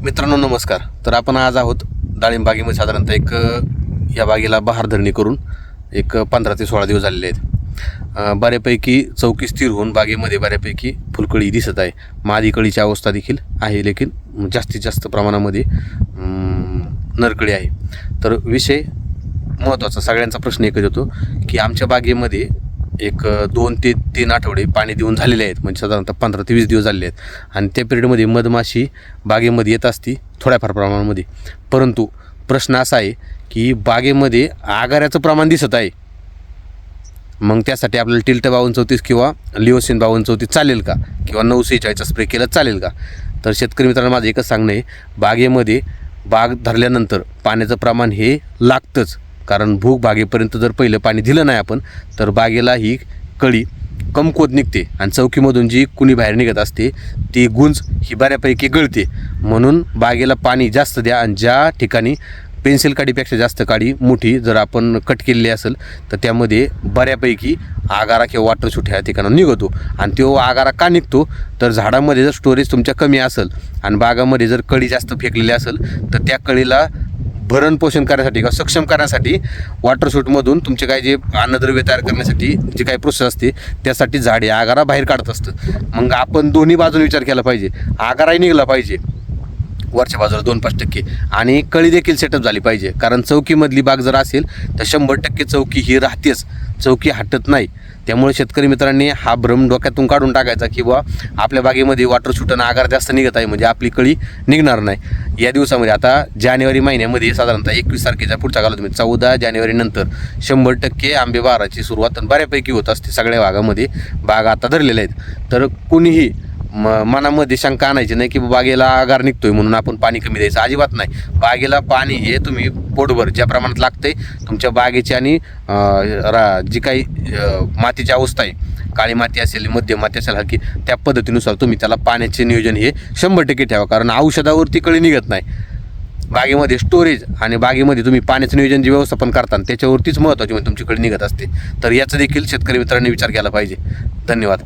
मित्रांनो नमस्कार. तर आपण आज आहोत डाळिंब बागेमध्ये. साधारणतः या बागेला बहार धरणी करून 15 ते 16 दिवस झालेले आहेत. बऱ्यापैकी चौकी स्थिर होऊन बागेमध्ये बऱ्यापैकी फुलकळी दिसत आहे. मादी कळीची अवस्था देखील आहे, लेकिन जास्तीत जास्त प्रमाणामध्ये नरकळी आहे. तर विषय महत्त्वाचा, सगळ्यांचा प्रश्न एकच होतो की आमच्या बागेमध्ये 2 ते 3 आठवडे पाणी देऊन झालेले आहेत, म्हणजे साधारणतः 15 ते 20 दिवस झालेले आहेत. आणि त्या पिरियडमध्ये मधमाशी बागेमध्ये येत असती थोड्याफार प्रमाणामध्ये. परंतु प्रश्न असा आहे की बागेमध्ये आगाराचं प्रमाण दिसत आहे. मग त्यासाठी आपल्याला टिल्ट 5234 किंवा लिओसिन 5234 चालेल का, किंवा 946 स्प्रे केलं चालेल का? तर शेतकरी मित्रांनो माझं एकच सांगणं आहे, बागेमध्ये बाग धरल्यानंतर पाण्याचं प्रमाण हे लागतंच. कारण भूक बागेपर्यंत जर पहिलं पाणी दिलं नाही आपण, तर बागेला ही कळी कमकुवत निघते आणि चौकीमधून जी कुणी बाहेर निघत असते ती गुंज ही बऱ्यापैकी गळते. म्हणून बागेला पाणी जास्त द्या. आणि ज्या ठिकाणी पेन्सिल काडीपेक्षा जास्त काडी मोठी जर आपण कट केलेली असेल तर त्यामध्ये बऱ्यापैकी आगारा किंवा वॉटरशूट ह्या ठिकाणी निघतो. आणि तो आगारा का निघतो, तर झाडामध्ये जर स्टोरेज तुमच्या कमी असेल आणि बागामध्ये जर कळी जास्त फेकलेली असेल तर त्या कळीला भरण पोषण करण्यासाठी किंवा सक्षम करण्यासाठी वॉटरशूटमधून तुमचे काय जे अन्नद्रव्य तयार करण्यासाठी जी काही प्रोसेस असते त्यासाठी झाडे आगारा बाहेर काढत असतं. मग आपण दोन्ही बाजूने विचार केला पाहिजे. आगाराही निघला पाहिजे वरच्या बाजूला 2-5% आणि कळी देखील सेटअप झाली पाहिजे. कारण चौकीमधली बाग जर असेल तर 100% चौकी ही राहतेच, चौकी हटत नाही. त्यामुळे शेतकरी मित्रांनी हा भ्रम डोक्यातून काढून टाकायचा की बुवा आपल्या बागेमध्ये वॉटरशूट आणि आगार जास्त निघत आहे म्हणजे आपली कळी निघणार नाही. या दिवसामध्ये आता जानेवारी महिन्यामध्ये साधारणतः 21 तारखेच्या पुढच्या कालावधीमध्ये 14 जानेवारीनंतर 100% आंबे बहाराची सुरुवात बऱ्यापैकी होत असते सगळ्या भागामध्ये. बाग आता धरलेल्या आहेत. तर कुणीही मनामध्ये शंका आणायची नाही की बागेला आगार निघतोय म्हणून आपण पाणी कमी द्यायचं, अजिबात नाही. बागेला पाणी हे तुम्ही पोटभर ज्या प्रमाणात लागतंय तुमच्या बागेची आणि जी काही मातीची अवस्था आहे, काळी माती असेल, मध्यम माती असेल, हलकी, त्या पद्धतीनुसार तुम्ही त्याला पाण्याचे नियोजन हे 100% ठेवा. कारण औषधावरती कळी निघत नाही. बागेमध्ये स्टोरेज आणि बागेमध्ये तुम्ही पाण्याचं नियोजन जे व्यवस्थापन करता त्याच्यावरतीच महत्त्वाची म्हणजे तुमची कळी निघत असते. तर याचा देखील शेतकरी मित्रांनी विचार केला पाहिजे. धन्यवाद.